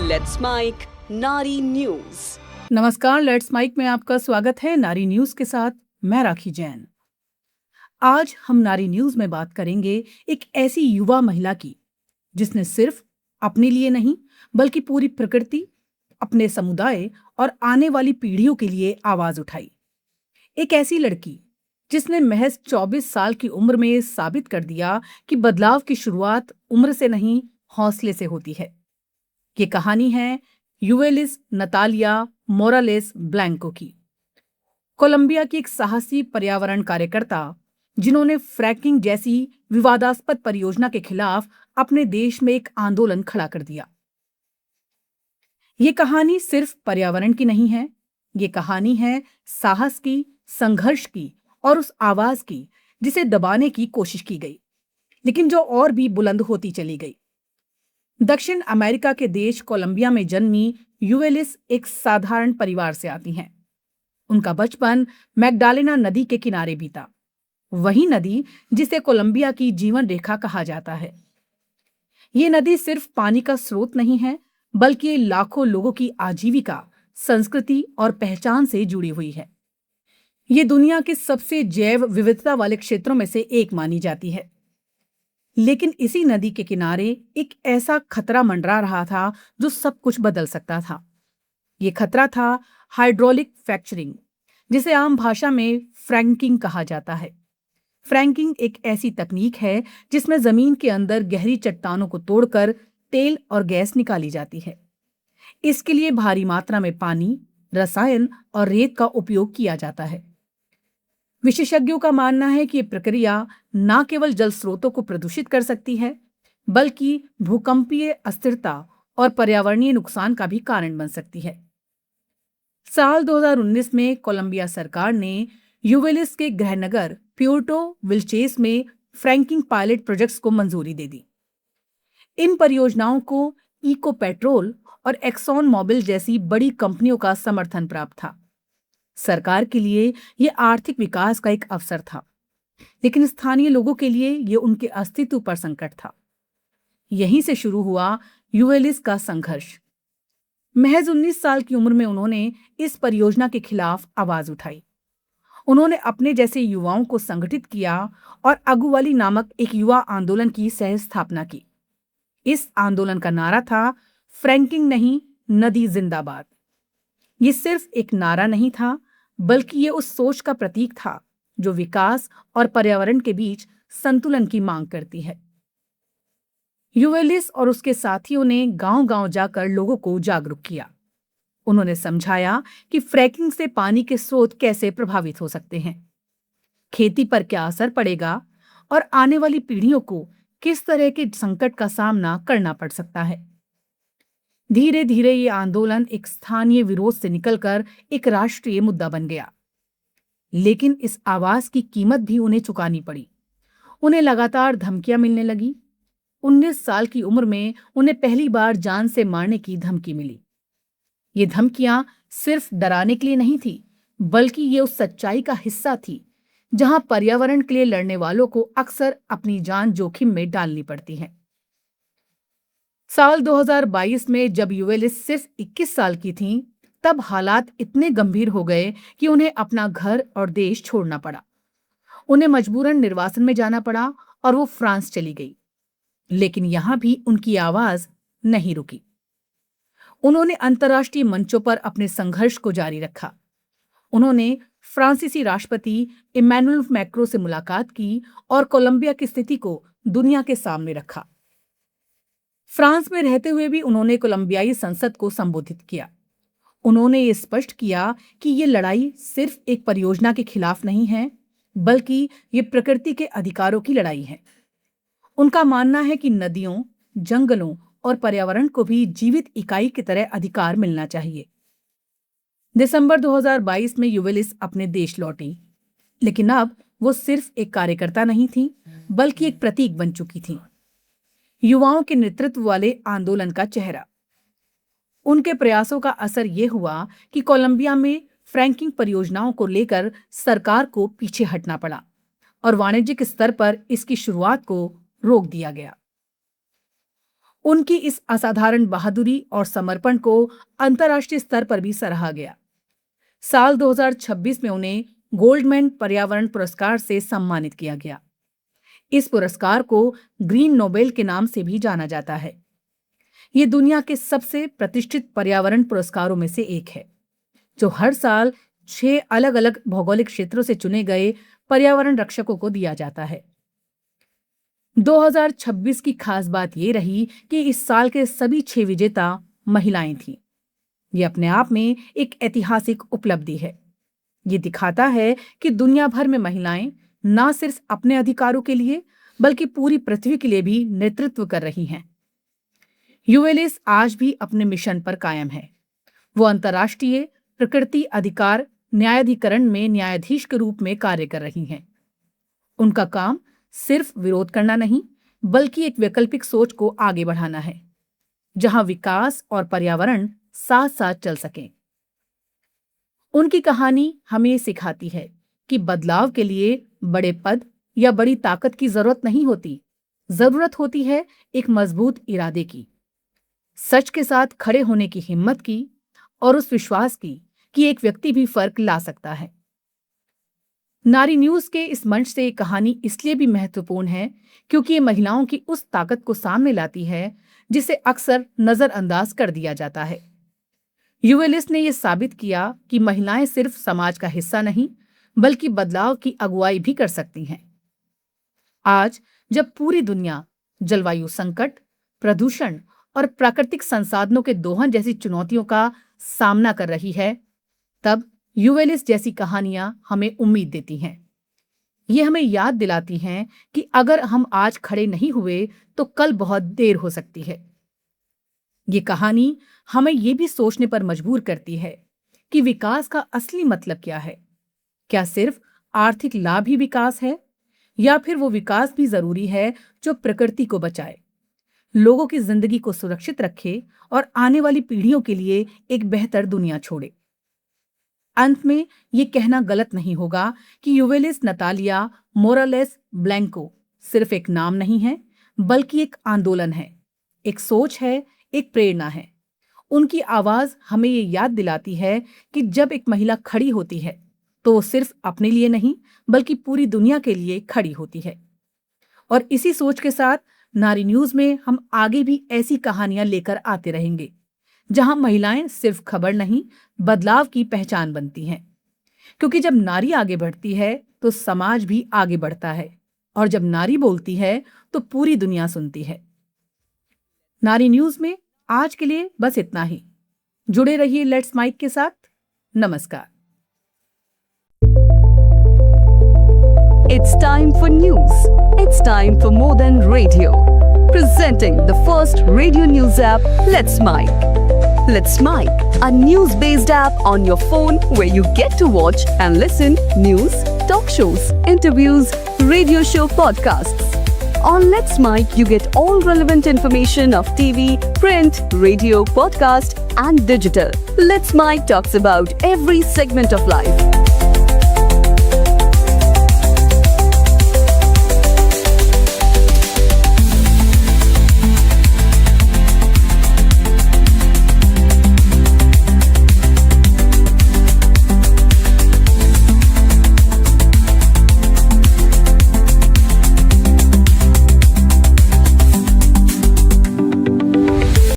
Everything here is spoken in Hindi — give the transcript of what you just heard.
लेट्स माइक नारी न्यूज। नमस्कार, लेट्स माइक में आपका स्वागत है। नारी न्यूज के साथ मैं राखी जैन। आज हम नारी न्यूज में बात करेंगे एक ऐसी युवा महिला की जिसने सिर्फ अपने लिए नहीं बल्कि पूरी प्रकृति, अपने समुदाय और आने वाली पीढ़ियों के लिए आवाज उठाई। एक ऐसी लड़की जिसने महज 24 साल की उम्र में साबित कर दिया कि बदलाव की शुरुआत उम्र से नहीं, हौसले से होती है। ये कहानी है यूवेलिस नतालिया मोरालेस ब्लैंको की। कोलंबिया की एक साहसी पर्यावरण कार्यकर्ता जिन्होंने फ्रैकिंग जैसी विवादास्पद परियोजना के खिलाफ अपने देश में एक आंदोलन खड़ा कर दिया। ये कहानी सिर्फ पर्यावरण की नहीं है, ये कहानी है साहस की, संघर्ष की और उस आवाज की जिसे दबाने की कोशिश की गई, लेकिन जो और भी बुलंद होती चली गई। दक्षिण अमेरिका के देश कोलंबिया में जन्मी यूवेलिस एक साधारण परिवार से आती हैं। उनका बचपन मैग्डालेना नदी के किनारे बीता, वही नदी जिसे कोलंबिया की जीवन रेखा कहा जाता है। ये नदी सिर्फ पानी का स्रोत नहीं है, बल्कि लाखों लोगों की आजीविका, संस्कृति और पहचान से जुड़ी हुई है। ये दुनिया के सबसे जैव विविधता वाले क्षेत्रों में से एक मानी जाती है। लेकिन इसी नदी के किनारे एक ऐसा खतरा मंडरा रहा था जो सब कुछ बदल सकता था। ये खतरा था हाइड्रोलिक फ्रैक्चरिंग, जिसे आम भाषा में फ्रैंकिंग कहा जाता है। फ्रैंकिंग एक ऐसी तकनीक है जिसमें जमीन के अंदर गहरी चट्टानों को तोड़कर तेल और गैस निकाली जाती है। इसके लिए भारी मात्रा में पानी, रसायन और रेत का उपयोग किया जाता है। विशेषज्ञों का मानना है कि यह प्रक्रिया न केवल जल स्रोतों को प्रदूषित कर सकती है, बल्कि भूकंपीय अस्थिरता और पर्यावरणीय नुकसान का भी कारण बन सकती है। साल 2019 में कोलंबिया सरकार ने यूवेलिस के गृहनगर प्यूर्टो विल्चेस में फ्रैंकिंग पायलट प्रोजेक्ट्स को मंजूरी दे दी। इन परियोजनाओं को इको पेट्रोल और एक्सॉन मोबिल जैसी बड़ी कंपनियों का समर्थन प्राप्त था। सरकार के लिए यह आर्थिक विकास का एक अवसर था, लेकिन स्थानीय लोगों के लिए यह उनके अस्तित्व पर संकट था। यहीं से शुरू हुआ यूवेलिस का संघर्ष। महज 19 साल की उम्र में उन्होंने इस परियोजना के खिलाफ आवाज उठाई। उन्होंने अपने जैसे युवाओं को संगठित किया और अगुवाली नामक एक युवा आंदोलन की सह स्थापना की। इस आंदोलन का नारा था, फ्रैंकिंग नहीं, नदी जिंदाबाद। ये सिर्फ एक नारा नहीं था, बल्कि ये उस सोच का प्रतीक था जो विकास और पर्यावरण के बीच संतुलन की मांग करती है। यूवेलिस और उसके साथियों ने गांव-गांव जाकर लोगों को जागरूक किया। उन्होंने समझाया कि फ्रैकिंग से पानी के स्रोत कैसे प्रभावित हो सकते हैं, खेती पर क्या असर पड़ेगा और आने वाली पीढ़ियों को किस तरह के संकट का सामना करना पड़ सकता है। धीरे धीरे ये आंदोलन एक स्थानीय विरोध से निकलकर एक राष्ट्रीय मुद्दा बन गया। लेकिन इस आवाज की कीमत भी उन्हें चुकानी पड़ी। उन्हें लगातार धमकियां मिलने लगी। 19 साल की उम्र में उन्हें पहली बार जान से मारने की धमकी मिली। ये धमकियां सिर्फ डराने के लिए नहीं थी, बल्कि ये उस सच्चाई का हिस्सा थी जहां पर्यावरण के लिए लड़ने वालों को अक्सर अपनी जान जोखिम में डालनी पड़ती है। साल 2022 में जब यूवेलिस सिर्फ 21 साल की थीं, तब हालात इतने गंभीर हो गए कि उन्हें अपना घर और देश छोड़ना पड़ा। उन्हें मजबूरन निर्वासन में जाना पड़ा और वो फ्रांस चली गई। लेकिन यहां भी उनकी आवाज नहीं रुकी। उन्होंने अंतर्राष्ट्रीय मंचों पर अपने संघर्ष को जारी रखा। उन्होंने फ्रांसीसी राष्ट्रपति इमैनुअल मैक्रों से मुलाकात की और कोलंबिया की स्थिति को दुनिया के सामने रखा। फ्रांस में रहते हुए भी उन्होंने कोलंबियाई संसद को संबोधित किया। उन्होंने ये स्पष्ट किया कि ये लड़ाई सिर्फ एक परियोजना के खिलाफ नहीं है, बल्कि ये प्रकृति के अधिकारों की लड़ाई है। उनका मानना है कि नदियों, जंगलों और पर्यावरण को भी जीवित इकाई की तरह अधिकार मिलना चाहिए। दिसंबर 2022 में यूवेलिस अपने देश लौटी, लेकिन अब वो सिर्फ एक कार्यकर्ता नहीं थी, बल्कि एक प्रतीक बन चुकी थी। युवाओं के नेतृत्व वाले आंदोलन का चेहरा। उनके प्रयासों का असर ये हुआ कि कोलंबिया में फ्रैंकिंग परियोजनाओं को लेकर सरकार को पीछे हटना पड़ा और वाणिज्यिक स्तर पर इसकी शुरुआत को रोक दिया गया। उनकी इस असाधारण बहादुरी और समर्पण को अंतर्राष्ट्रीय स्तर पर भी सराहा गया। साल 2026 में उन्हें गोल्डमैन पर्यावरण पुरस्कार से सम्मानित किया गया। इस पुरस्कार को ग्रीन नोबेल के नाम से भी जाना जाता है। ये दुनिया के सबसे प्रतिष्ठित पर्यावरण पुरस्कारों में से एक है, जो हर साल 6 अलग-अलग भौगोलिक क्षेत्रों से चुने गए पर्यावरण रक्षकों को दिया जाता है। 2026 की खास बात यह रही कि इस साल के सभी 6 विजेता महिलाएं थीं। ये अपने आप में एक ऐतिहासिक उपलब्धि है। ये दिखाता है कि दुनिया भर में महिलाएं न सिर्फ अपने अधिकारों के लिए बल्कि पूरी पृथ्वी के लिए भी नेतृत्व कर रही हैं। यूएलएस आज भी अपने मिशन पर कायम है। वो अंतर्राष्ट्रीय प्रकृति अधिकार न्यायाधिकरण में न्यायाधीश के रूप में कार्य कर रही हैं। उनका काम सिर्फ विरोध करना नहीं, बल्कि एक वैकल्पिक सोच को आगे बढ़ाना है, जहां विकास और पर्यावरण साथ साथ चल सकें। उनकी कहानी हमें ये सिखाती है कि बदलाव के लिए बड़े पद या बड़ी ताकत की जरूरत नहीं होती। जरूरत होती है एक मजबूत इरादे की, सच के साथ खड़े होने की हिम्मत की और उस विश्वास की कि एक व्यक्ति भी फर्क ला सकता है। नारी न्यूज के इस मंच से ये कहानी इसलिए भी महत्वपूर्ण है क्योंकि ये महिलाओं की उस ताकत को सामने लाती है जिसे अक्सर नजरअंदाज कर दिया जाता है। यूएलएस ने यह साबित किया कि महिलाएं सिर्फ समाज का हिस्सा नहीं, बल्कि बदलाव की अगुवाई भी कर सकती हैं। आज जब पूरी दुनिया जलवायु संकट, प्रदूषण और प्राकृतिक संसाधनों के दोहन जैसी चुनौतियों का सामना कर रही है, तब यूएलएस जैसी कहानियां हमें उम्मीद देती हैं। ये हमें याद दिलाती हैं कि अगर हम आज खड़े नहीं हुए तो कल बहुत देर हो सकती है। ये कहानी हमें ये भी सोचने पर मजबूर करती है कि विकास का असली मतलब क्या है। क्या सिर्फ आर्थिक लाभ ही विकास है, या फिर वो विकास भी जरूरी है जो प्रकृति को बचाए, लोगों की जिंदगी को सुरक्षित रखे और आने वाली पीढ़ियों के लिए एक बेहतर दुनिया छोड़े। अंत में ये कहना गलत नहीं होगा कि यूवेलिस नतालिया मोरालेस ब्लैंको सिर्फ एक नाम नहीं है, बल्कि एक आंदोलन है, एक सोच है, एक प्रेरणा है। उनकी आवाज हमें ये याद दिलाती है कि जब एक महिला खड़ी होती है तो वो सिर्फ अपने लिए नहीं, बल्कि पूरी दुनिया के लिए खड़ी होती है। और इसी सोच के साथ नारी न्यूज में हम आगे भी ऐसी कहानियां लेकर आते रहेंगे, जहां महिलाएं सिर्फ खबर नहीं, बदलाव की पहचान बनती हैं। क्योंकि जब नारी आगे बढ़ती है तो समाज भी आगे बढ़ता है, और जब नारी बोलती है तो पूरी दुनिया सुनती है। नारी न्यूज में आज के लिए बस इतना ही। जुड़े रहिए लेट्स माइक के साथ। नमस्कार। It's time for news. It's time for more than radio. Presenting the first radio news app, Let's Mic. Let's Mic, a news-based app on your phone where you get to watch and listen news, talk shows, interviews, radio show podcasts. On Let's Mic, you get all relevant information of TV, print, radio, podcast, and digital. Let's Mic talks about every segment of life.